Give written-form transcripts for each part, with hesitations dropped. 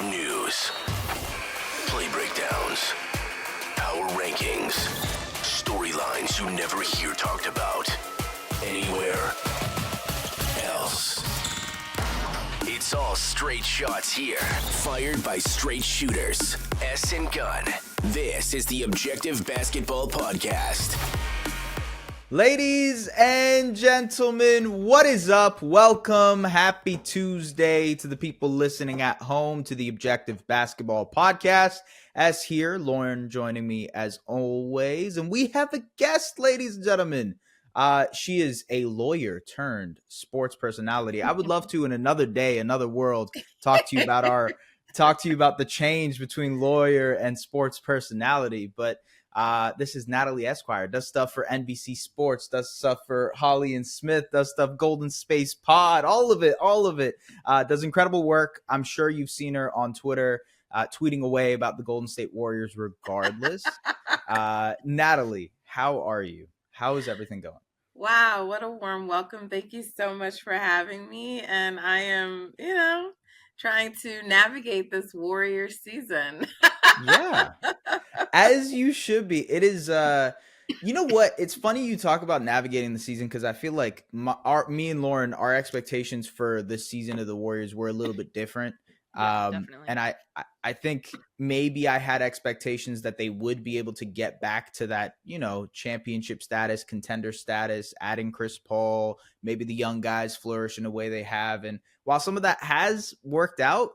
News, play breakdowns, power rankings, storylines you never hear talked about anywhere else. It's all straight shots here, fired by straight shooters. S and Gun. This is the Objective Basketball Podcast. Ladies and gentlemen, what is up? Welcome. Happy Tuesday to the people listening at home to the Objective Basketball Podcast. As here, Lauren joining me as always. And we have a guest, ladies and gentlemen. She is a lawyer turned sports personality. I would love to, in another day, another world, talk to you about the change between lawyer and sports personality. But this is Natalie Esquire, does stuff for NBC Sports, does stuff for Holly and Smith, does stuff Golden Space Pod, all of it. Does incredible work. I'm sure you've seen her on Twitter tweeting away about the Golden State Warriors regardless. Natalie, how are you? How is everything going? Wow, what a warm welcome. Thank you so much for having me. And I am, trying to navigate this Warrior season. Yeah, as you should be. It is, you know what? It's funny you talk about navigating the season because I feel like me and Lauren, our expectations for this season of the Warriors were a little bit different. Definitely. And I think maybe I had expectations that they would be able to get back to that, championship status, contender status, adding Chris Paul, maybe the young guys flourish in the way they have. And while some of that has worked out,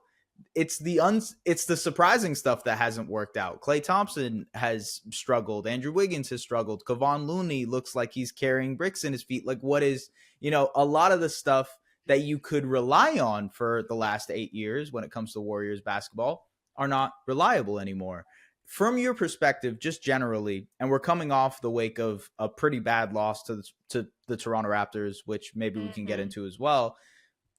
it's the surprising stuff that hasn't worked out. Klay Thompson has struggled. Andrew Wiggins has struggled. Kevon Looney looks like he's carrying bricks in his feet. Like what is, a lot of the stuff that you could rely on for the last 8 years when it comes to Warriors basketball are not reliable anymore. From your perspective, just generally, and we're coming off the wake of a pretty bad loss to the Toronto Raptors, which maybe we can get into as well.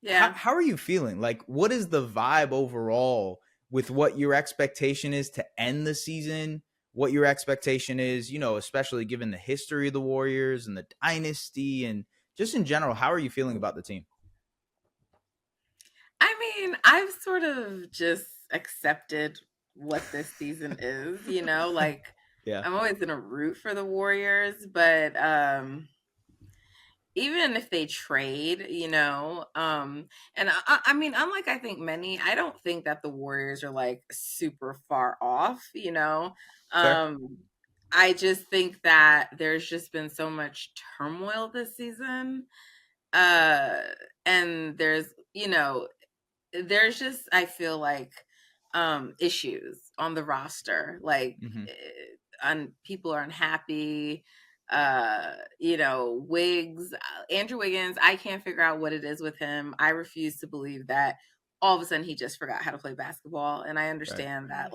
Yeah. How are you feeling? Like, what is the vibe overall with what your expectation is to end the season? What your expectation is, especially given the history of the Warriors and the dynasty and just in general, how are you feeling about the team? I mean, I've sort of just accepted what this season is, Yeah. I'm always going to root for the Warriors, but even if they trade, and I mean, unlike I think many, I don't think that the Warriors are like super far off, Sure. I just think that there's just been so much turmoil this season. And there's just, I feel like, issues on the roster, like people are unhappy. Andrew Wiggins, I can't figure out what it is with him. I refuse to believe that all of a sudden he just forgot how to play basketball. And I understand that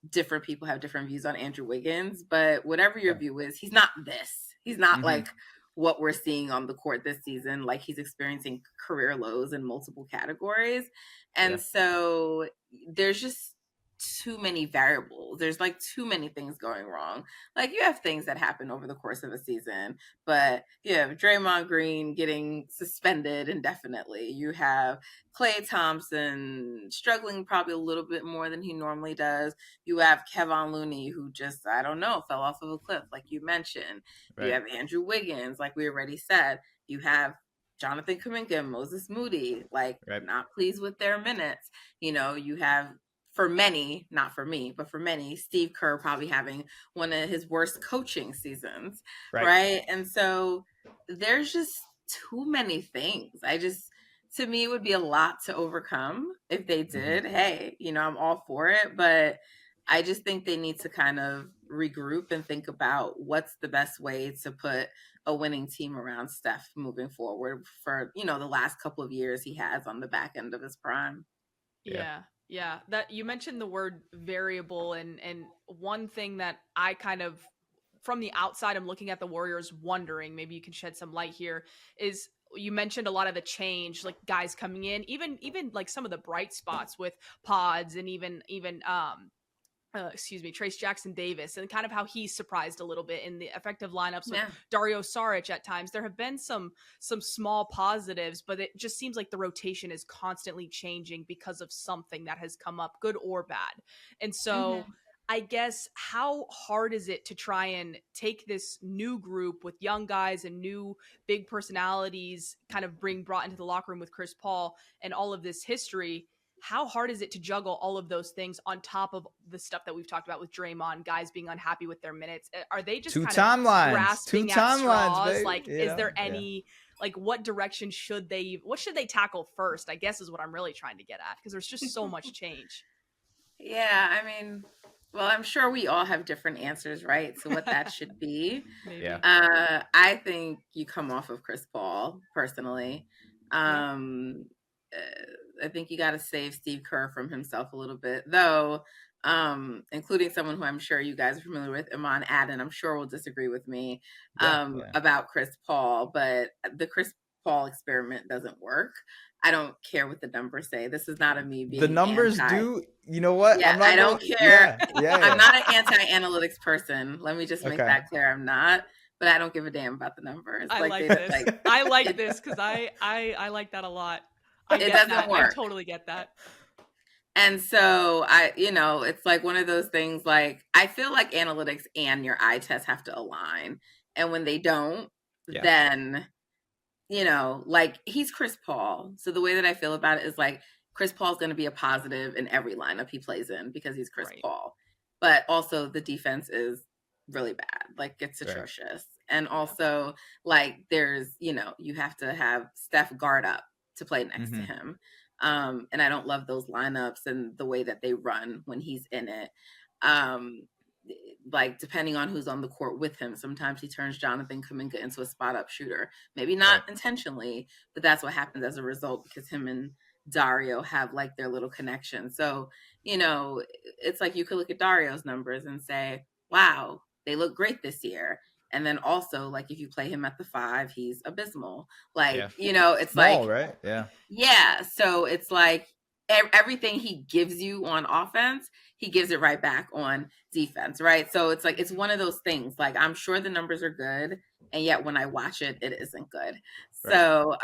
different people have different views on Andrew Wiggins, but whatever your view is, he's not this. He's not like what we're seeing on the court this season. Like he's experiencing career lows in multiple categories. And so there's just too many variables. There's like too many things going wrong. Like you have things that happen over the course of a season, but you have Dreymond Green getting suspended indefinitely. You have Klay Thompson struggling probably a little bit more than he normally does. You have Kevon Looney, who just, I don't know, fell off of a cliff, like you mentioned. Right. You have Andrew Wiggins, like we already said. You have Jonathan Kuminga and Moses Moody, not pleased with their minutes. You have, for many, not for me, but for many, Steve Kerr probably having one of his worst coaching seasons, right? And so there's just too many things. To me, it would be a lot to overcome if they did. Hey, I'm all for it, but I just think they need to kind of regroup and think about what's the best way to put a winning team around Steph moving forward for, the last couple of years he has on the back end of his prime. Yeah, that you mentioned the word variable, and one thing that I kind of, from the outside, I'm looking at the Warriors wondering, maybe you can shed some light here, is you mentioned a lot of the change, like guys coming in, even like some of the bright spots with pods and even Trace Jackson Davis, and kind of how he surprised a little bit in the effective lineups with Yeah. Dario Saric at times. There have been some small positives, but it just seems like the rotation is constantly changing because of something that has come up, good or bad. And so I guess how hard is it to try and take this new group with young guys and new big personalities kind of brought into the locker room with Chris Paul and all of this history? How hard is it to juggle all of those things on top of the stuff that we've talked about with Draymond, guys being unhappy with their minutes? Are they just two grasping at straws? Baby. Like, is there any, like, what direction should they tackle first, I guess is what I'm really trying to get at, because there's just so much change. Yeah, I mean, well, I'm sure we all have different answers, right? So what that should be. Maybe. I think you come off of Chris Paul, personally. I think you got to save Steve Kerr from himself a little bit, though, including someone who I'm sure you guys are familiar with, Iman Adden, I'm sure will disagree with me about Chris Paul, but the Chris Paul experiment doesn't work. I don't care what the numbers say. This is not a me being the numbers do. You know what? Yeah, I don't care. Yeah. I'm not an anti-analytics person. Let me just make that clear. I'm not. But I don't give a damn about the numbers. I like this. I like this because I like that a lot. It doesn't work. I totally get that. And so it's like one of those things, like, I feel like analytics and your eye test have to align. And when they don't, then, like, he's Chris Paul. So the way that I feel about it is like, Chris Paul's going to be a positive in every lineup he plays in because he's Chris Paul. But also the defense is really bad. Like, it's atrocious. And also, like, there's, you have to have Steph guard up to play next to him. And I don't love those lineups and the way that they run when he's in it. Like, depending on who's on the court with him, sometimes he turns Jonathan Kuminga into a spot up shooter. Maybe not intentionally, but that's what happens as a result, because him and Dario have like their little connection. So, it's like you could look at Dario's numbers and say, wow, they look great this year. And then also, like, if you play him at the 5, he's abysmal. Like, it's small, like, right? Yeah. Yeah. So it's like everything he gives you on offense, he gives it right back on defense, right? So it's like, it's one of those things. Like, I'm sure the numbers are good, and yet when I watch it, it isn't good. Right. So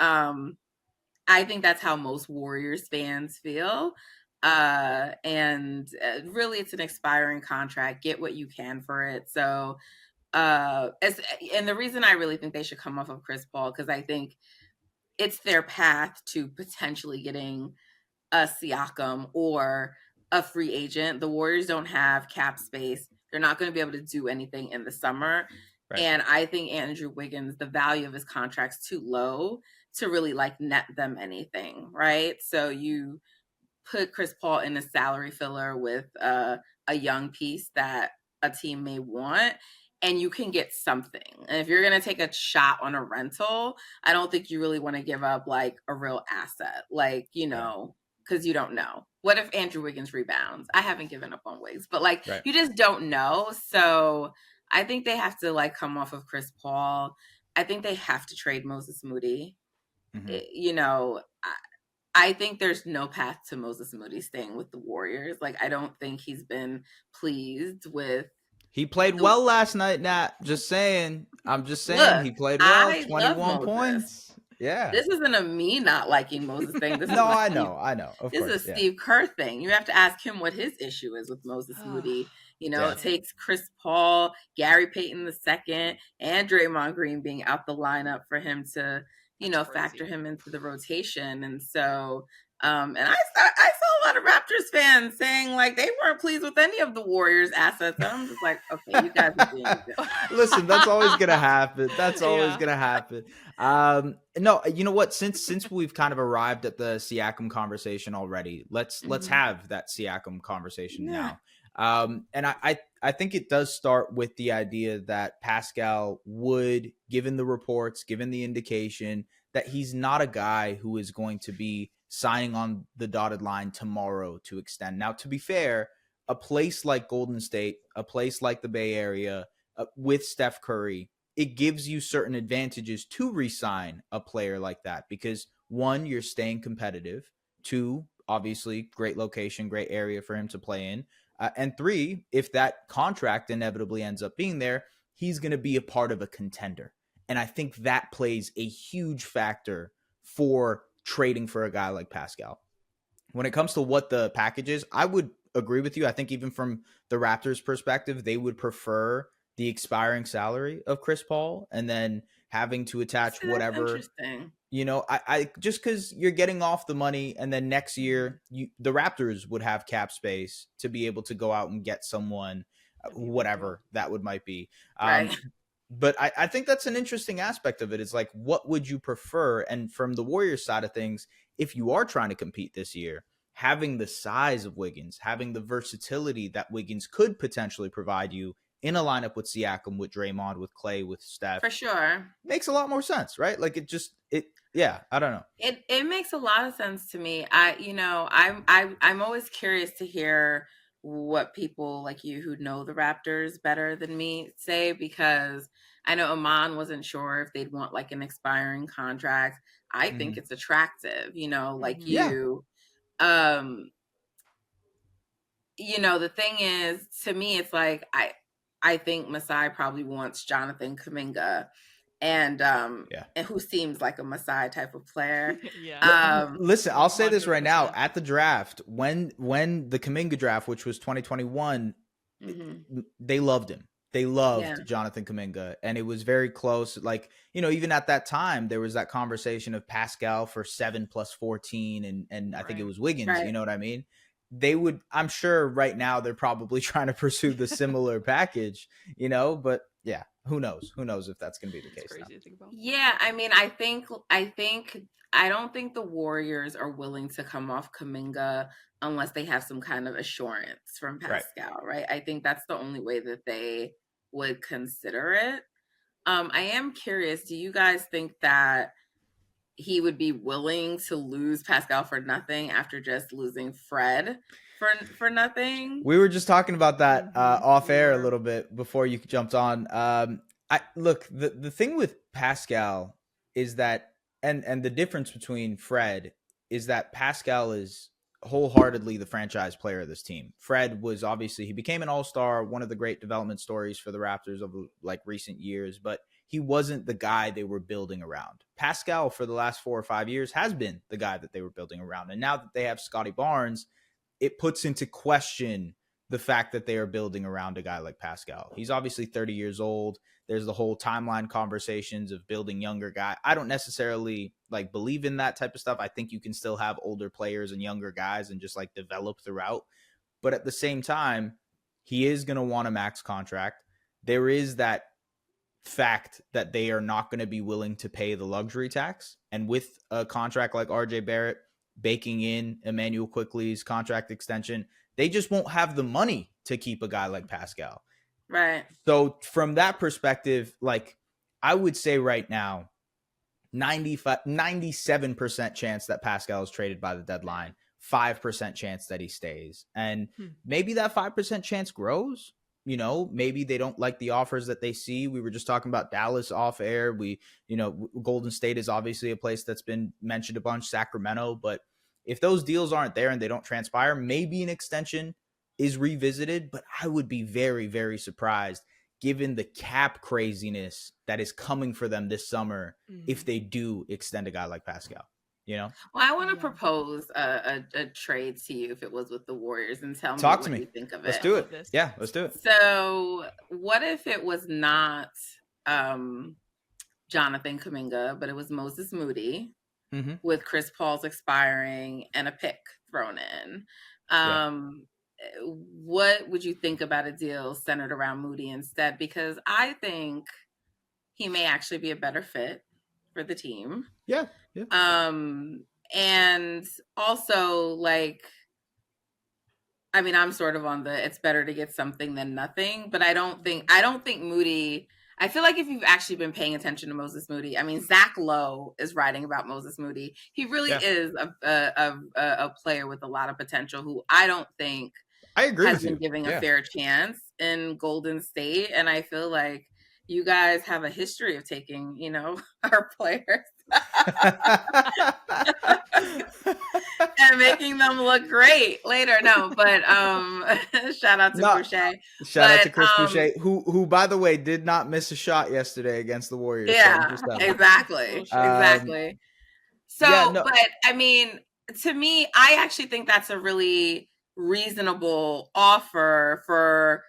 I think that's how most Warriors fans feel. And really, it's an expiring contract. Get what you can for it. So, and the reason I really think they should come off of Chris Paul, because I think it's their path to potentially getting a Siakam or a free agent. The Warriors don't have cap space. They're not going to be able to do anything in the summer. Right. And I think Andrew Wiggins, the value of his contract's too low to really like net them anything, right? So you put Chris Paul in a salary filler with a young piece that a team may want, and you can get something. And if you're going to take a shot on a rental, I don't think you really want to give up like a real asset, like, because you don't know. What if Andrew Wiggins rebounds? I haven't given up on Wiggs, but like, you just don't know. So I think they have to like come off of Chris Paul. I think they have to trade Moses Moody. I think there's no path to Moses Moody staying with the Warriors. Like, I don't think he's been pleased with. He played well last night, Nat. Just saying. I'm just saying. Look, he played well. 21 points. Yeah. This isn't a me not liking Moses thing. This no, I know. Of this course, is a Steve Kerr thing. You have to ask him what his issue is with Moses Moody. It takes Chris Paul, Gary Payton II, and Dreymond Green being out the lineup for him to, factor him into the rotation. And so, and I saw a lot of Raptors fans saying like they weren't pleased with any of the Warriors' assets. And I'm just like, okay, you guys are being good. Listen, that's always gonna happen. That's always gonna happen. No, you know what? Since we've kind of arrived at the Siakam conversation already, let's have that Siakam conversation now. And I think it does start with the idea that Pascal would, given the reports, given the indication that he's not a guy who is going to be signing on the dotted line tomorrow to extend. Now, to be fair, a place like Golden State, a place like the Bay Area with Steph Curry, it gives you certain advantages to re-sign a player like that because 1, you're staying competitive. 2, obviously, great location, great area for him to play in. And 3, if that contract inevitably ends up being there, he's going to be a part of a contender. And I think that plays a huge factor for trading for a guy like Pascal. When it comes to what the package is, I would agree with you. I think even from the Raptors' perspective, they would prefer the expiring salary of Chris Paul and then having to attach whatever. Interesting. I just because you're getting off the money, and then next year the Raptors would have cap space to be able to go out and get someone, whatever that might be. Right. But I think that's an interesting aspect of it. Is like, what would you prefer? And from the Warriors side of things, if you are trying to compete this year, having the size of Wiggins, having the versatility that Wiggins could potentially provide you in a lineup with Siakam, with Draymond, with Clay, with Steph, for sure, makes a lot more sense, right? Like I don't know. It makes a lot of sense to me. I'm always curious to hear what people like you who know the Raptors better than me say, because I know Amon wasn't sure if they'd want like an expiring contract. I think it's attractive, like you. The thing is, to me, it's like I think Masai probably wants Jonathan Kuminga, and who seems like a Masai type of player. Listen, I'll say this right now. At the draft, when the Kuminga draft, which was 2021, they loved him. They loved Jonathan Kuminga, and it was very close. Like, even at that time, there was that conversation of Pascal for 7 + 14, and I think it was Wiggins. Right. You know what I mean? I'm sure right now they're probably trying to pursue the similar package, but yeah, who knows? Who knows if that's going to be the case? Crazy to think about. Yeah. I mean, I don't think the Warriors are willing to come off Kuminga unless they have some kind of assurance from Pascal, right? I think that's the only way that they would consider it. I am curious, do you guys think that he would be willing to lose Pascal for nothing after just losing Fred for nothing? We were just talking about that off air a little bit before you jumped on. Look, the thing with Pascal is that, and the difference between Fred is that Pascal is wholeheartedly the franchise player of this team. Fred was obviously, he became an all-star, one of the great development stories for the Raptors of like recent years, but he wasn't the guy they were building around. Pascal, for the last 4 or 5 years, has been the guy that they were building around. And now that they have Scotty Barnes, it puts into question the fact that they are building around a guy like Pascal. He's obviously 30 years old. There's the whole timeline conversations of building younger guy. I don't necessarily like believe in that type of stuff. I think you can still have older players and younger guys and just like develop throughout. But at the same time, he is going to want a max contract. There is that fact that they are not going to be willing to pay the luxury tax. And with a contract like RJ Barrett, baking in Emmanuel Quickley's contract extension, they just won't have the money to keep a guy like Pascal. Right. So from that perspective, like I would say right now, 97% chance that Pascal is traded by the deadline, 5% chance that he stays. And maybe that 5% chance grows. Maybe they don't like the offers that they see. We were just talking about Dallas off air. Golden State is obviously a place that's been mentioned a bunch, Sacramento. But if those deals aren't there and they don't transpire, maybe an extension is revisited. But I would be very, very surprised given the cap craziness that is coming for them this summer if they do extend a guy like Pascal. Well, I want to propose a trade to you if it was with the Warriors, and tell me what you think of it. Let's do it. Yeah, let's do it. So what if it was not Jonathan Kuminga, but it was Moses Moody with Chris Paul's expiring and a pick thrown in? What would you think about a deal centered around Moody instead? Because I think he may actually be a better fit for the team. Yeah. And also, like, I mean, I'm sort of on it's better to get something than nothing, but I don't think Moody, I feel like if you've actually been paying attention to Moses Moody, I mean, Zach Lowe is writing about Moses Moody. He really is a player with a lot of potential who I don't think has been giving a fair chance in Golden State. And I feel like, you guys have a history of taking, our players and making them look great later. No, but shout out to Boucher. Shout out to Chris Boucher, who by the way did not miss a shot yesterday against the Warriors. Yeah, exactly. Exactly. So, yeah, no. But I mean, to me, I actually think that's a really reasonable offer for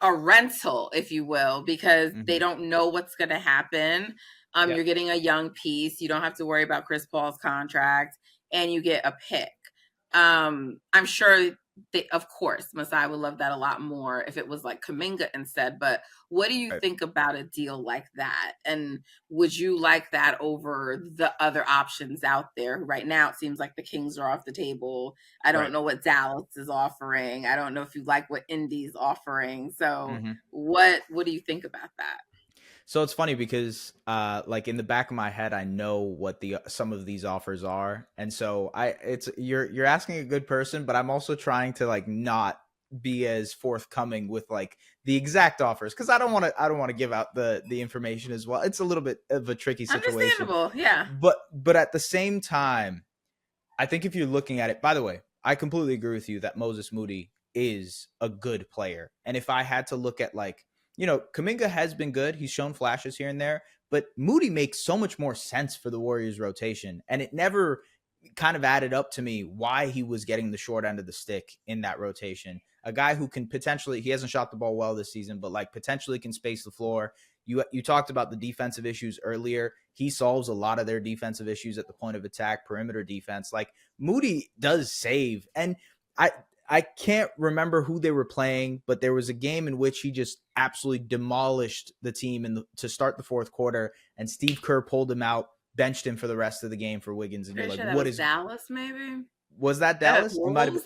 a rental, if you will, because they don't know what's going to happen. You're getting a young piece. You don't have to worry about Chris Paul's contract, and you get a pick. I'm sure of course, Masai would love that a lot more if it was like Kuminga instead. But what do you think about a deal like that? And would you like that over the other options out there? Right now, it seems like the Kings are off the table. I don't know what Dallas is offering. I don't know if you like what Indy's offering. So what do you think about that? So it's funny because like in the back of my head, I know what some of these offers are. And so you're asking a good person, but I'm also trying to like not be as forthcoming with like the exact offers, because I don't want to give out the information as well. It's a little bit of a tricky situation. Understandable, yeah. But at the same time, I think if you're looking at it, by the way, I completely agree with you that Moses Moody is a good player. And if I had to look at like, Kuminga has been good. He's shown flashes here and there, but Moody makes so much more sense for the Warriors rotation. And it never kind of added up to me why he was getting the short end of the stick in that rotation. A guy who can potentially, he hasn't shot the ball well this season, but like potentially can space the floor. You talked about the defensive issues earlier. He solves a lot of their defensive issues at the point of attack, perimeter defense. Like Moody does save. And I can't remember who they were playing, but there was a game in which he just absolutely demolished the team to start the fourth quarter, and Steve Kerr pulled him out, benched him for the rest of the game for Wiggins. And you're like, what is Dallas? Maybe was that Dallas?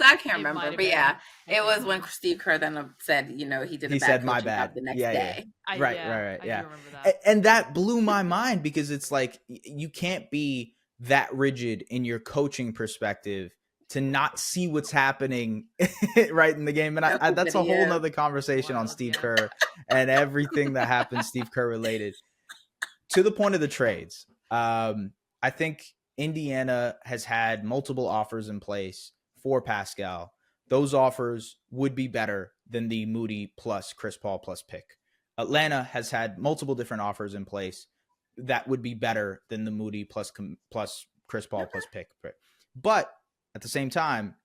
I can't remember, but yeah, it was when Steve Kerr then said, he did. He said my bad the next day. Right. Yeah, and that blew my mind because it's like you can't be that rigid in your coaching perspective to not see what's happening right in the game. And that's a whole nother conversation on Steve Kerr and everything that happens Steve Kerr related. To the point of the trades, I think Indiana has had multiple offers in place for Pascal. Those offers would be better than the Moody plus Chris Paul plus pick. Atlanta has had multiple different offers in place that would be better than the Moody plus Chris Paul plus pick. But at the same time,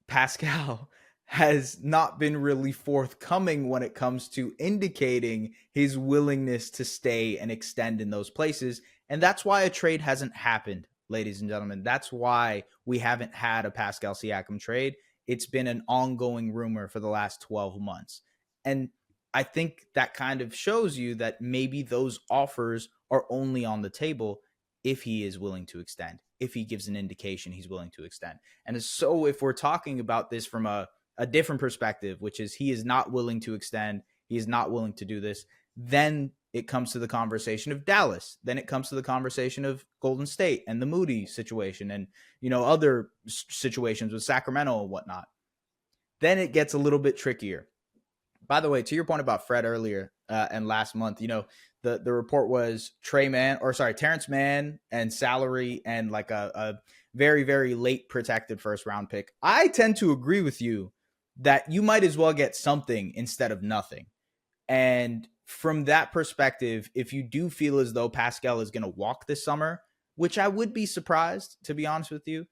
Pascal has not been really forthcoming when it comes to indicating his willingness to stay and extend in those places. And that's why a trade hasn't happened, ladies and gentlemen. That's why we haven't had a Pascal Siakam trade. It's been an ongoing rumor for the last 12 months. And I think that kind of shows you that maybe those offers are only on the table if he is willing to extend, if he gives an indication he's willing to extend. And so if we're talking about this from a different perspective, which is he is not willing to extend, he is not willing to do this, then it comes to the conversation of Dallas. Then it comes to the conversation of Golden State and the Moody situation and, other situations with Sacramento and whatnot. Then it gets a little bit trickier. By the way, to your point about Fred earlier and last month, the report was Terrence Mann and salary and like a very, very late protected first round pick. I tend to agree with you that you might as well get something instead of nothing. And from that perspective, if you do feel as though Pascal is going to walk this summer, which I would be surprised, to be honest with you,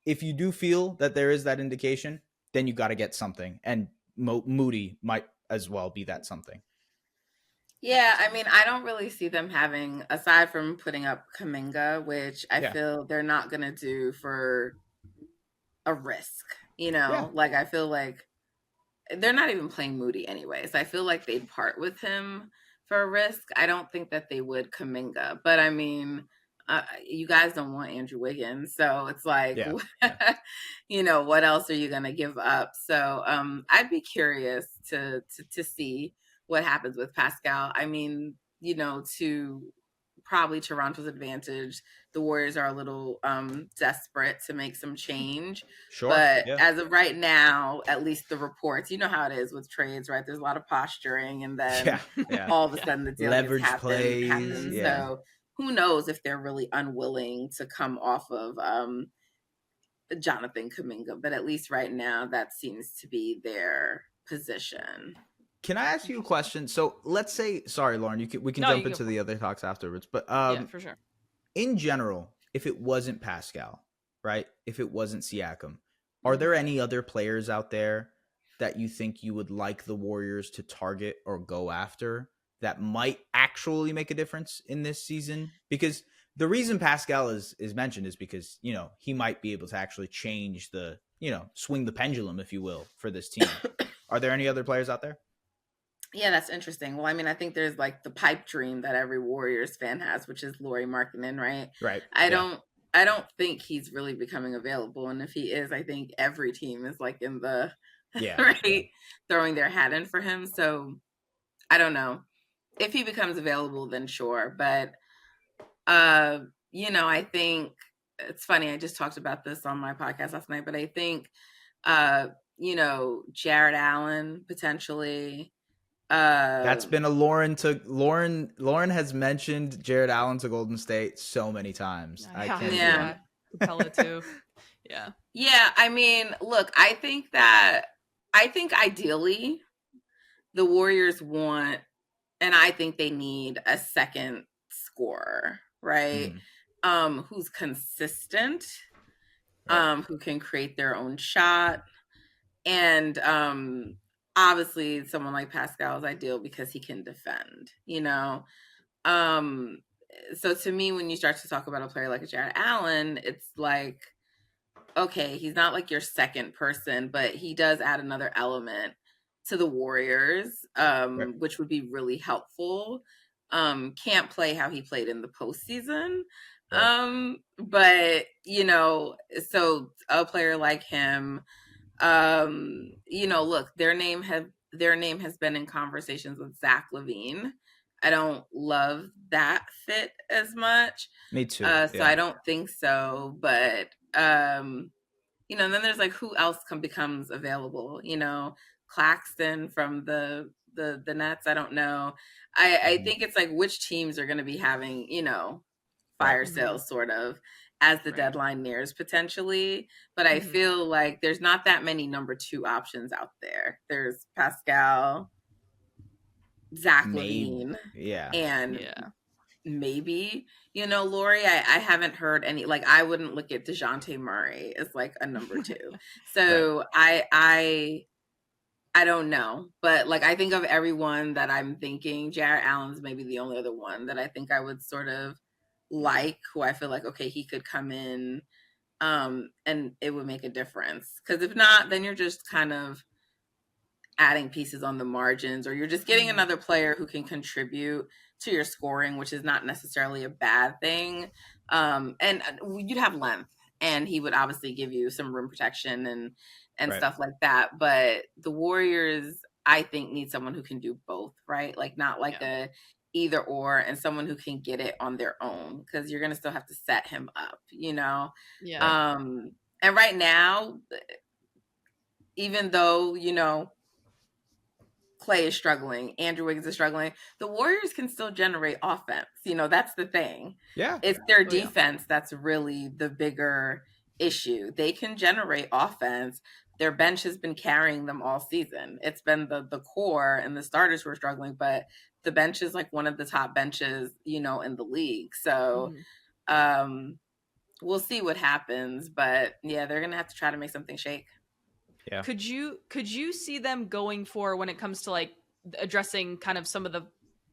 if you do feel that there is that indication, then you got to get something. And Moody might as well be that something. Yeah, I mean, I don't really see them having, aside from putting up Kuminga, which I feel they're not going to do for a risk, Like I feel like they're not even playing Moody anyway. So I feel like they'd part with him for a risk. I don't think that they would Kuminga, but I mean, you guys don't want Andrew Wiggins. So it's like, what else are you going to give up? So I'd be curious to see what happens with Pascal. I mean, to probably Toronto's advantage. The Warriors are a little desperate to make some change. Sure. But yeah. as of right now, at least the reports, you know how it is with trades, right? There's a lot of posturing, and then all of a sudden the deal Leverage happens. plays. Yeah. So who knows if they're really unwilling to come off of Jonathan Kuminga. But at least right now, that seems to be their position. Can I ask you a question? So let's say, sorry, Lauren, we can jump into the other talks afterwards. But yeah, for sure. In general, if it wasn't Pascal, right? If it wasn't Siakam, are there any other players out there that you think you would like the Warriors to target or go after that might actually make a difference in this season? Because the reason Pascal is mentioned is because, you know, he might be able to actually change the, you know, swing the pendulum, if you will, for this team. Are there any other players out there? Yeah, that's interesting. Well, I mean, I think there's like the pipe dream that every Warriors fan has, which is Lauri Markkanen, right? Right. I don't think he's really becoming available. And if he is, I think every team is like in the right throwing their hat in for him. So I don't know. If he becomes available, then sure. But you know, I think it's funny, I just talked about this on my podcast last night, but I think you know, Jared Allen potentially. That's been a Lauren has mentioned Jared Allen to Golden State so many times. I can't Capella too. Yeah. Yeah, I mean, look, I think ideally the Warriors want, and I think they need, a second scorer, right? Who's consistent, who can create their own shot. And obviously someone like Pascal is ideal because he can defend, you know? So to me, when you start to talk about a player like Jared Allen, it's like, okay, he's not like your second person, but he does add another element to the Warriors, which would be really helpful. Can't play how he played in the postseason. But, you know, so a player like him, you know, look, their name has been in conversations with Zach LaVine. I don't love that fit as much. Me too. So I don't think so. But you know, and then there's like, who else becomes available? You know, Claxton from the Nets. I don't know. I think it's like, which teams are going to be having, you know, fire sales sort of as the deadline nears potentially. But I feel like there's not that many number two options out there. There's Pascal, Zach LaVine, and maybe, you know, Lauri. I haven't heard any, like, I wouldn't look at DeJounte Murray as like a number two. So I don't know. But like, I think of everyone that I'm thinking, Jared Allen's maybe the only other one that I think I would sort of like, who I feel like, okay, he could come in and it would make a difference. Because if not, then you're just kind of adding pieces on the margins, or you're just getting another player who can contribute to your scoring, which is not necessarily a bad thing. And you'd have length, and he would obviously give you some rim protection and stuff like that. But the Warriors, I think, need someone who can do both, right? Like, not like a either or, and someone who can get it on their own, because you're going to still have to set him up, you know? And right now, even though, you know, Clay is struggling, Andrew Wiggins is struggling, the Warriors can still generate offense. You know, that's the thing. It's their defense that's really the bigger issue. They can generate offense. Their bench has been carrying them all season. It's been the core and the starters who are struggling, but the bench is like one of the top benches, you know, in the league. So we'll see what happens. But yeah, they're going to have to try to make something shake. Yeah. Could you see them going for, when it comes to like addressing kind of some of the,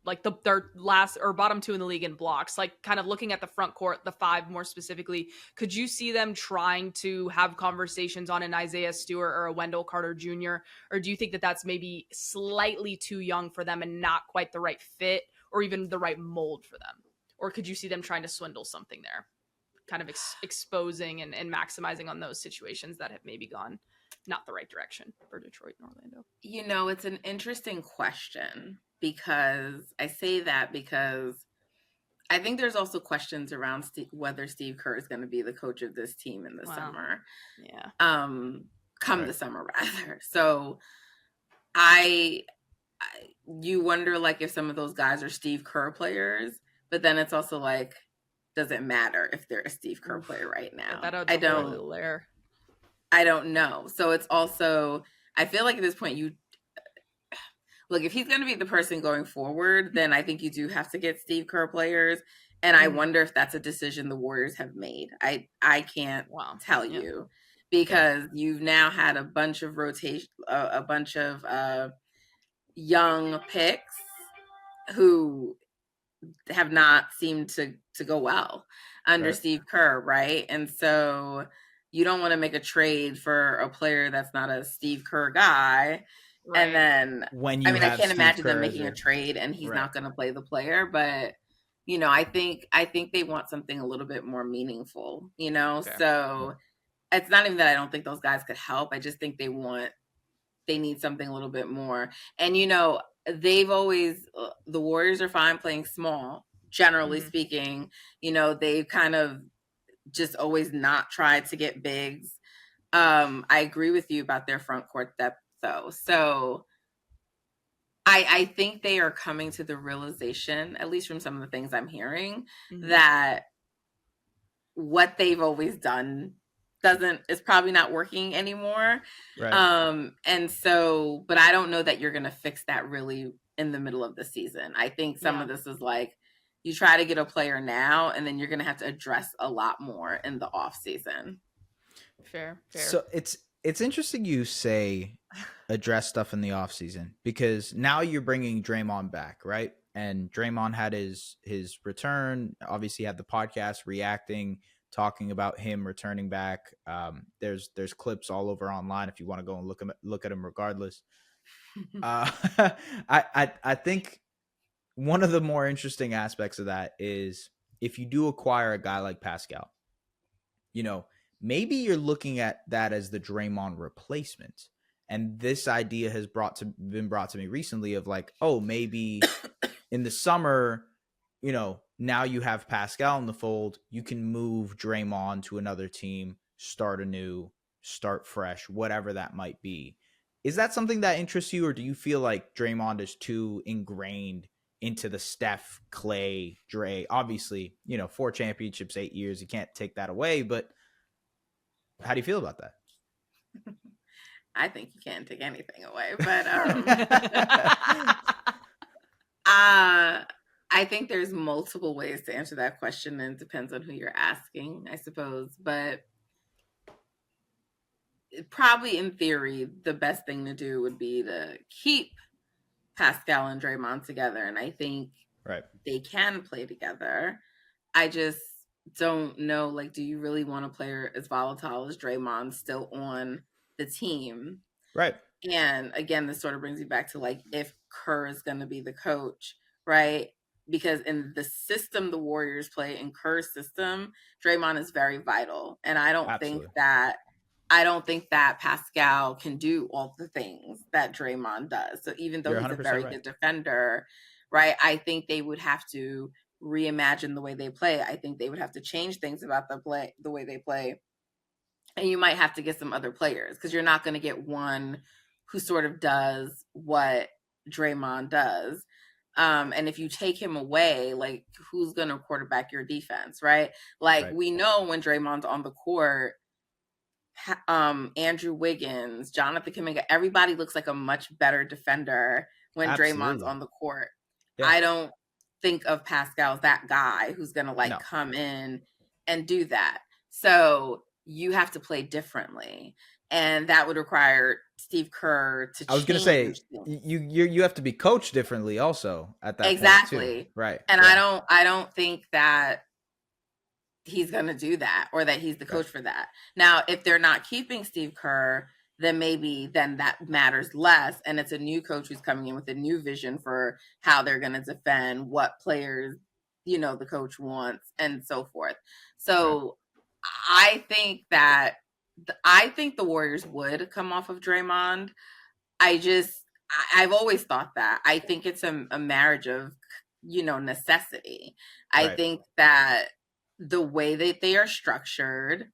like their last or bottom two in the league in blocks, like kind of looking at the front court, the five more specifically, could you see them trying to have conversations on an Isaiah Stewart or a Wendell Carter Jr.? Or do you think that that's maybe slightly too young for them and not quite the right fit or even the right mold for them? Or could you see them trying to swindle something there, kind of exposing and maximizing on those situations that have maybe gone not the right direction for Detroit and Orlando? You know, it's an interesting question, because I say that because I think there's also questions around whether Steve Kerr is going to be the coach of this team in the summer. Yeah. Come the summer rather. So you wonder like if some of those guys are Steve Kerr players, but then it's also like, does it matter if they're a Steve Kerr player right now? I don't know. So it's also, I feel like at this point look, if he's going to be the person going forward, then I think you do have to get Steve Kerr players. And I wonder if that's a decision the Warriors have made. I can't tell you, because you've now had a bunch of rotation, a bunch of young picks who have not seemed to go well under Steve Kerr, right? And so you don't want to make a trade for a player that's not a Steve Kerr guy. Right. And then I can't imagine them making a trade and he's not going to play the player, but I think they want something a little bit more meaningful, so it's not even that I don't think those guys could help. I just think they need something a little bit more. And, they've always, the Warriors are fine playing small, generally speaking. They've kind of just always not tried to get bigs. I agree with you about their front court depth, though. So I think they are coming to the realization, at least from some of the things I'm hearing, that what they've always done is probably not working anymore. Right. And so, but I don't know that you're going to fix that really in the middle of the season. I think some of this is like, you try to get a player now, and then you're going to have to address a lot more in the off season. Fair. So it's interesting you say address stuff in the off season, because now you're bringing Dreymond back, right? And Dreymond had his return, obviously had the podcast reacting, talking about him returning back. There's clips all over online if you want to go and look at him regardless. I think one of the more interesting aspects of that is if you do acquire a guy like Pascal, maybe you're looking at that as the Draymond replacement. And this idea has been brought to me recently of like, oh, maybe in the summer, now you have Pascal in the fold, you can move Draymond to another team, start anew, start fresh, whatever that might be. Is that something that interests you, or do you feel like Draymond is too ingrained into the Steph, Clay, Dre? Obviously, 4 championships, 8 years, you can't take that away, but how do you feel about that? I think you can't take anything away, but I think there's multiple ways to answer that question, and it depends on who you're asking, I suppose. But probably in theory, the best thing to do would be to keep Pascal and Draymond together. And I think they can play together. I just don't know, like, do you really want a player as volatile as Draymond still on the team? Right. And again, this sort of brings you back to like, if Kerr is going to be the coach, right? Because in the system the Warriors play, in Kerr's system, Draymond is very vital. And I don't think that Pascal can do all the things that Draymond does. So even though he's a very good defender, right, I think they would have to reimagine the way they play. I think they would have to change things about the way they play. And you might have to get some other players, because you're not going to get one who sort of does what Draymond does. And if you take him away, like, who's going to quarterback your defense, right? Like, we know when Draymond's on the court, Andrew Wiggins, Jonathan Kuminga, everybody looks like a much better defender when Draymond's on the court. Yeah. I don't think of Pascal as that guy who's going to come in and do that. So you have to play differently, and that would require Steve Kerr to. I was going to say you have to be coached differently also at that exactly point too. Right. And yeah. I don't think that he's going to do that, or that he's the coach for that. Now, if they're not keeping Steve Kerr, then that matters less, and it's a new coach who's coming in with a new vision for how they're going to defend, what players the coach wants, and so forth. So I think the Warriors would come off of Draymond. I've always thought that. I think it's a marriage of necessity. I Right. think that the way that they are structured,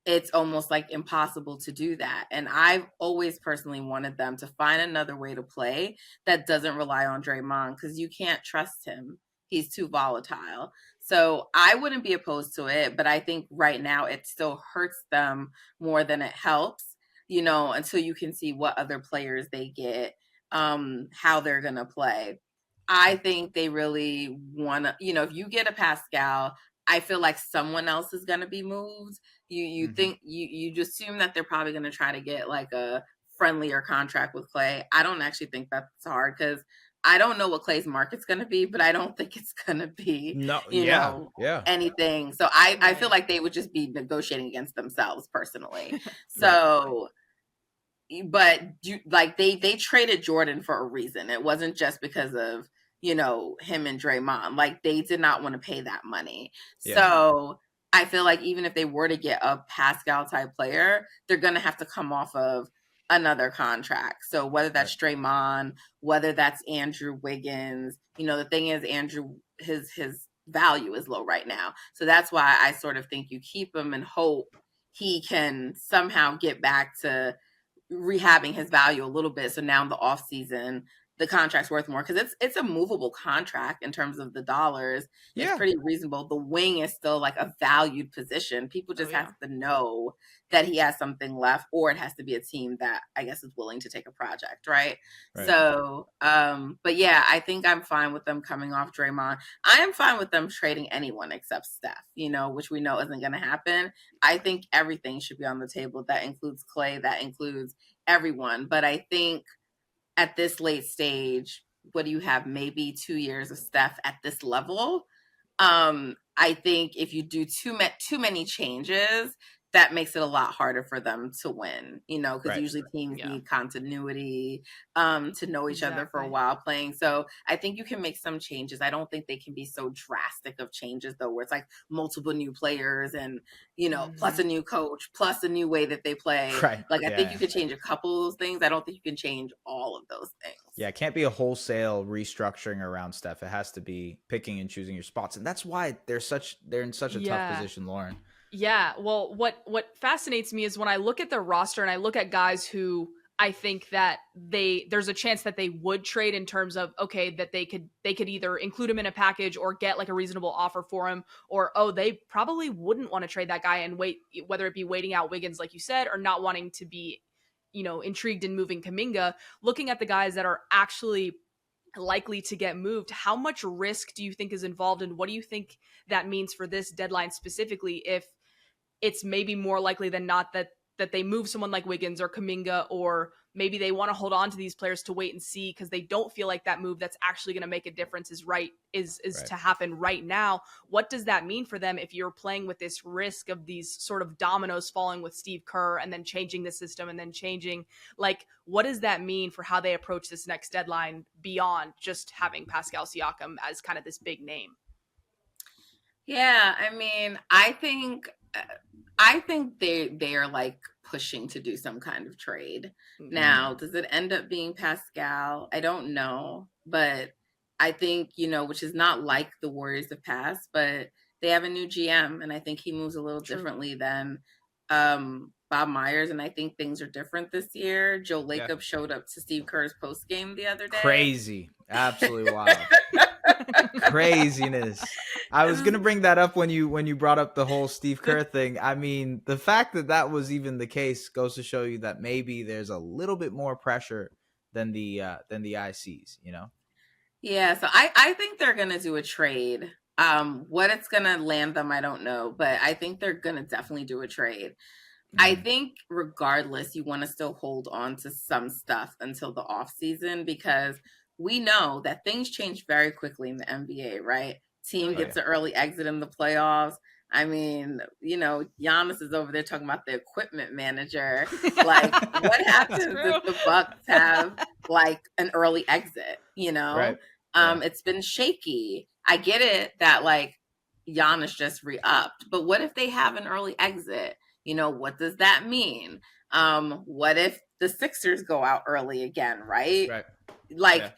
it's almost like impossible to do that. And I've always personally wanted them to find another way to play that doesn't rely on Draymond, because you can't trust him. He's too volatile. So I wouldn't be opposed to it, but I think right now it still hurts them more than it helps, until you can see what other players they get, how they're going to play. I think they really want to, if you get a Pascal, I feel like someone else is going to be moved. You think you just assume that they're probably going to try to get like a friendlier contract with Clay. I don't actually think that's hard, because I don't know what Clay's market's going to be, but I don't think it's going to be, anything. So I feel like they would just be negotiating against themselves personally. So, but they traded Jordan for a reason. It wasn't just because of, him and Draymond. Like, they did not want to pay that money. Yeah. So I feel like even if they were to get a Pascal type player, they're going to have to come off of another contract. So whether that's Draymond, whether that's Andrew Wiggins, the thing is, Andrew, his value is low right now. So that's why I sort of think you keep him and hope he can somehow get back to rehabbing his value a little bit. So now in the off season, the contract's worth more, because it's a movable contract in terms of the dollars. It's pretty reasonable. The wing is still like a valued position. People just have to know that he has something left, or it has to be a team that I guess is willing to take a project, right? So, but yeah, I think I'm fine with them coming off Draymond. I am fine with them trading anyone except Steph, which we know isn't going to happen. I think everything should be on the table. That includes Clay, that includes everyone. But I think at this late stage, what do you have? Maybe 2 years of Steph at this level. I think if you do too many changes, that makes it a lot harder for them to win, because usually teams need continuity, to know each other for a while playing. So I think you can make some changes. I don't think they can be so drastic of changes, though, where it's like multiple new players and, plus a new coach, plus a new way that they play. Right. Like, I think you could change a couple of those things. I don't think you can change all of those things. Yeah, it can't be a wholesale restructuring around Steph. It has to be picking and choosing your spots. And that's why they're in such a tough position, Lauren. Yeah, well, what fascinates me is when I look at their roster and I look at guys who I think that there's a chance that they would trade, in terms of, okay, that they could either include him in a package or get like a reasonable offer for him, or they probably wouldn't want to trade that guy and wait, whether it be waiting out Wiggins, like you said, or not wanting to be, intrigued in moving Kuminga. Looking at the guys that are actually likely to get moved, how much risk do you think is involved, and what do you think that means for this deadline specifically, if it's maybe more likely than not that they move someone like Wiggins or Kuminga, or maybe they want to hold on to these players to wait and see because they don't feel like that move that's actually going to make a difference is to happen right now? What does that mean for them if you're playing with this risk of these sort of dominoes falling with Steve Kerr and then changing the system and then changing, like, what does that mean for how they approach this next deadline beyond just having Pascal Siakam as kind of this big name? Yeah, I mean, I think they are like pushing to do some kind of trade. Mm-hmm. Now, does it end up being Pascal? I don't know, but I think, which is not like the Warriors of past, but they have a new GM, and I think he moves a little differently than Bob Myers, and I think things are different this year. Joe Lacob showed up to Steve Kerr's post game the other day. Crazy, absolutely wild. Craziness. I was gonna bring that up when you brought up the whole Steve Kerr thing. I mean, the fact that was even the case goes to show you that maybe there's a little bit more pressure than the ICs, Yeah, so I think they're gonna do a trade. What it's gonna land them, I don't know, but I think they're gonna definitely do a trade. I think regardless, you want to still hold on to some stuff until the off season, because we know that things change very quickly in the NBA, right? Team gets an early exit in the playoffs. I mean, Giannis is over there talking about the equipment manager. Like, what happens if the Bucks have like an early exit? It's been shaky. I get it that like Giannis just re-upped, but what if they have an early exit? What does that mean? What if the Sixers go out early again, right? Like,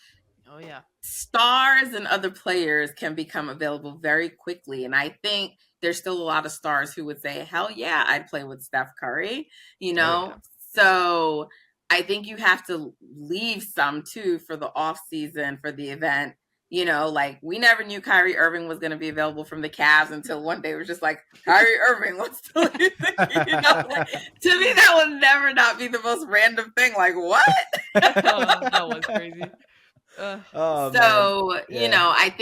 Oh yeah. Stars and other players can become available very quickly. And I think there's still a lot of stars who would say, hell yeah, I'd play with Steph Curry, you know? yeah. So I think you have to leave some too for the off season, for the event. You know, like we never knew Kyrie Irving was going to be available from the Cavs until one day it was just like, Kyrie Irving, what's the you know, like, to me, that would never not be the most random thing. Like, what? That was crazy. So, you know, I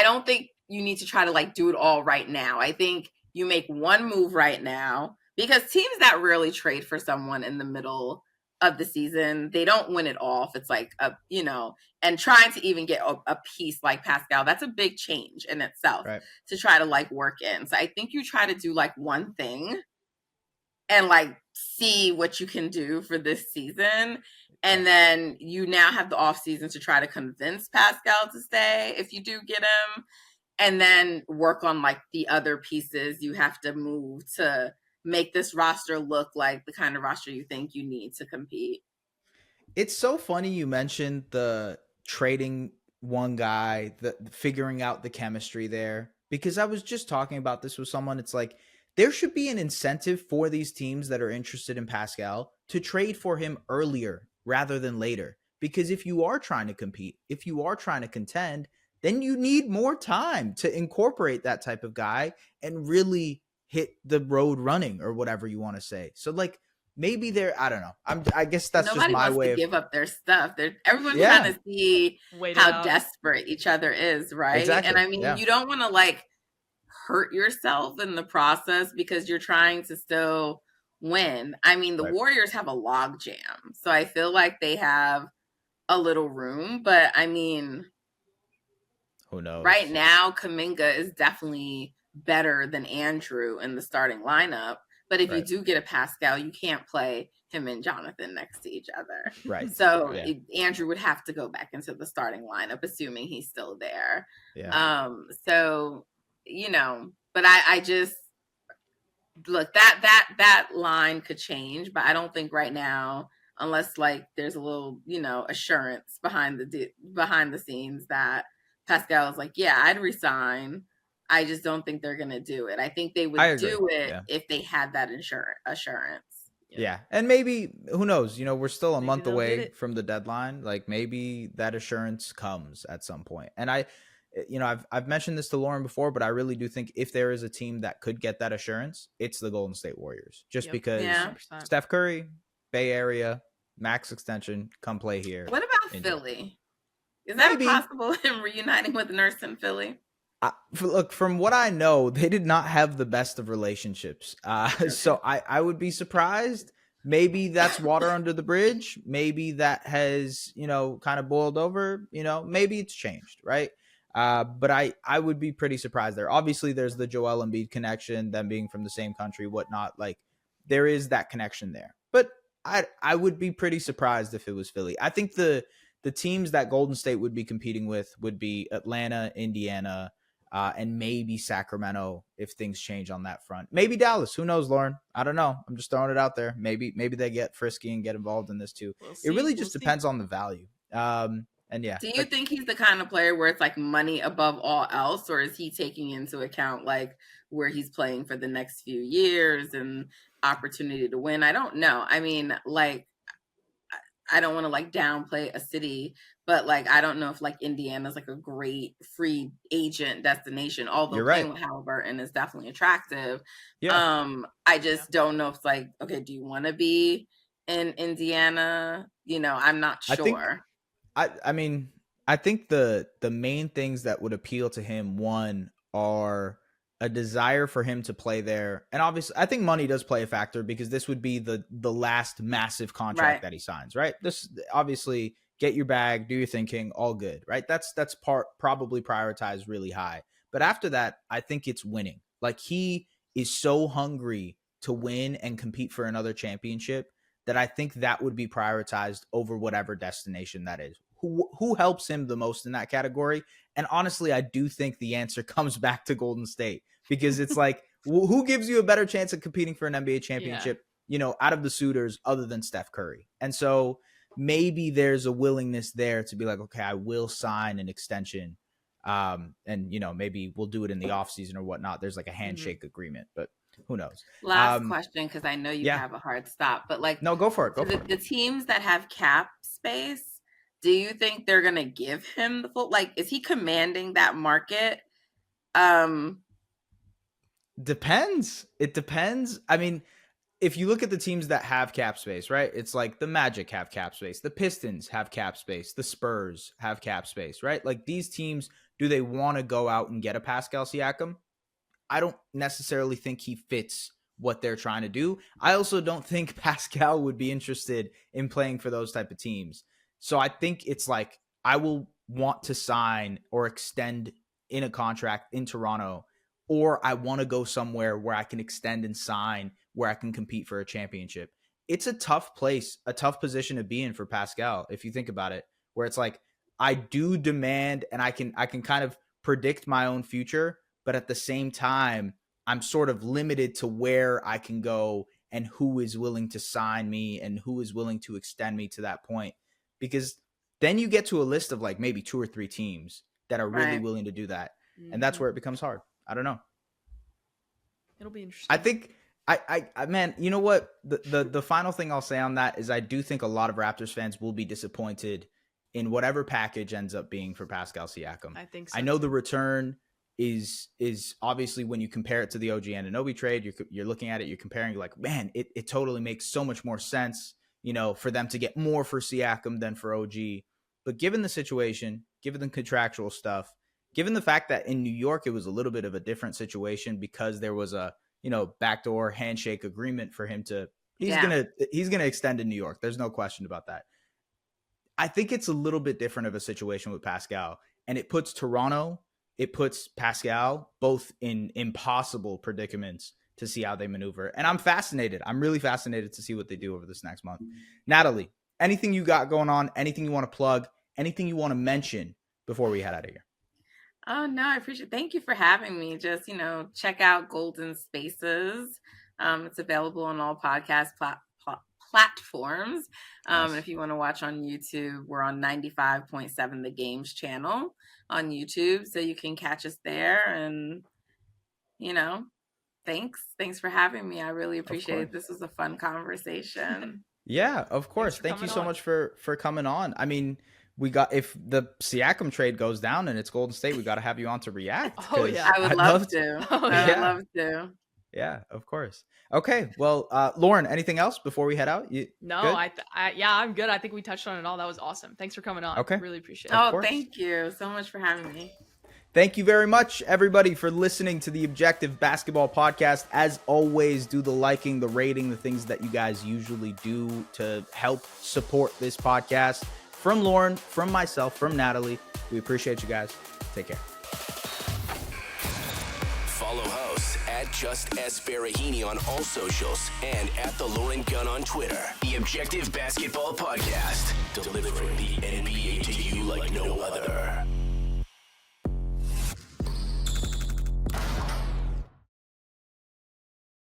don't think you need to try to like do it all right now. I think you make one move right now, because teams that rarely trade for someone in the middle of the season, they don't win it all. If it's like you know, and trying to even get a piece like Pascal, that's a big change in itself to try to like work in. So I think you try to do like one thing and like see what you can do for this season. And then you now have the off season to try to convince Pascal to stay if you do get him, and then work on like the other pieces you have to move to make this roster look like the kind of roster you think you need to compete. It's so funny you mentioned the trading one guy, the figuring out the chemistry there, because I was just talking about this with someone. It's like there should be an incentive for these teams that are interested in Pascal to trade for him earlier rather than later. Because if you are trying to compete, if you are trying to contend, then you need more time to incorporate that type of guy and really hit the road running, or whatever you want to say. So like maybe I don't know. I guess that's Nobody just my wants way to of give up their stuff. Everyone's trying to see how desperate each other is, right? Exactly. And I mean, you don't want to like hurt yourself in the process because you're trying to still win. I mean, the Warriors have a log jam, so I feel like they have a little room, but I mean, who knows? Right now, Kuminga is definitely better than Andrew in the starting lineup. But if you do get a Pascal, you can't play him and Jonathan next to each other. Right. So Andrew would have to go back into the starting lineup, assuming he's still there. Yeah. So, you know, but I just look, that line could change, but I don't think right now, unless like there's a little, you know, assurance behind the scenes that Pascal is like, yeah, I'd resign. I just don't think they're going to do it. I think they would do it if they had that assurance. Yeah. And maybe, who knows, you know, we're still a month away from the deadline. Like maybe that assurance comes at some point. And I've mentioned this to Lauren before, but I really do think if there is a team that could get that assurance, it's the Golden State Warriors. Just because Steph Curry, Bay Area, max extension, come play here. What about Philly? Is that possible, him reuniting with Nurse in Philly? Look, from what I know, they did not have the best of relationships. So I would be surprised. Maybe that's water under the bridge. Maybe that has, you know, kind of boiled over, you know, maybe it's changed, right? But I would be pretty surprised there. Obviously, there's the Joel Embiid connection, them being from the same country, whatnot. Like, there is that connection there. But I would be pretty surprised if it was Philly. I think the teams that Golden State would be competing with would be Atlanta, Indiana, and maybe Sacramento if things change on that front. Maybe Dallas. Who knows, Lauren? I don't know. I'm just throwing it out there. Maybe they get frisky and get involved in this too. It really just depends on the value. And yeah. Do you think he's the kind of player where it's like money above all else, or is he taking into account like where he's playing for the next few years and opportunity to win? I don't know. I mean, like, I don't want to like downplay a city, but like I don't know if like Indiana's like a great free agent destination, although playing with Halliburton is definitely attractive. I just don't know if it's like, okay, do you want to be in Indiana? You know, I'm not sure. I mean, I think the main things that would appeal to him, one, are a desire for him to play there. And obviously, I think money does play a factor because this would be the last massive contract that he signs, right? This obviously, get your bag, do your thinking, all good, right? That's probably prioritized really high. But after that, I think it's winning. Like, he is so hungry to win and compete for another championship that I think that would be prioritized over whatever destination that is. Who helps him the most in that category? And honestly, I do think the answer comes back to Golden State, because it's like, who gives you a better chance of competing for an NBA championship, you know, out of the suitors other than Steph Curry? And so maybe there's a willingness there to be like, okay, I will sign an extension. And, maybe we'll do it in the offseason or whatnot. There's like a handshake agreement, but who knows? Last question, because I know you yeah. have a hard stop, but like, no, go for it. Go for it. The teams that have cap space, do you think they're going to give him the full, like, is he commanding that market? Depends. It depends. I mean, if you look at the teams that have cap space, right? It's like the Magic have cap space. The Pistons have cap space. The Spurs have cap space, right? Like these teams, do they want to go out and get a Pascal Siakam? I don't necessarily think he fits what they're trying to do. I also don't think Pascal would be interested in playing for those type of teams. So I think it's like, I will want to sign or extend in a contract in Toronto, or I want to go somewhere where I can extend and sign, where I can compete for a championship. It's a tough place, a tough position to be in for Pascal, if you think about it, where it's like, I do demand and I can kind of predict my own future, but at the same time, I'm sort of limited to where I can go and who is willing to sign me and who is willing to extend me to that point. Because then you get to a list of like maybe 2 or 3 teams that are really willing to do that. And that's where it becomes hard. I don't know. It'll be interesting. I think I man, you know what? The final thing I'll say on that is I do think a lot of Raptors fans will be disappointed in whatever package ends up being for Pascal Siakam. I think so. I know the return is obviously, when you compare it to the OG Anunoby trade, you're looking at it, you're comparing, like, man, it totally makes so much more sense, for them to get more for Siakam than for OG. But given the situation, given the contractual stuff, given the fact that in New York, it was a little bit of a different situation because there was a, backdoor handshake agreement for him to, he's going to extend in New York. There's no question about that. I think it's a little bit different of a situation with Pascal, and it puts Toronto, it puts Pascal both in impossible predicaments to see how they maneuver. And I'm fascinated. I'm really fascinated to see what they do over this next month. Natalie, anything you got going on, anything you want to plug, anything you want to mention before we head out of here? Oh, no, I appreciate it. Thank you for having me. Just, check out Golden Spaces. It's available on all podcast platforms. And if you want to watch on YouTube, we're on 95.7 The Games channel on YouTube. So you can catch us there. And, thanks for having me. I really appreciate it. This was a fun conversation. Yeah, of course. Thank you so much for coming on. I mean, if the Siakam trade goes down and it's Golden State, we got to have you on to react. Oh yeah, I would love to. I would love to. Yeah, of course. Okay, well, Lauren, anything else before we head out? No, I'm good. I think we touched on it all. That was awesome. Thanks for coming on. Okay, really appreciate it. Oh, thank you so much for having me. Thank you very much, everybody, for listening to the Objective Basketball Podcast. As always, do the liking, the rating, the things that you guys usually do to help support this podcast. From Lauren, from myself, from Natalie, we appreciate you guys. Take care. Follow hosts at Just S. Farahini on all socials and at The Lauren Gunn on Twitter. The Objective Basketball Podcast, delivering the NBA to you like no other.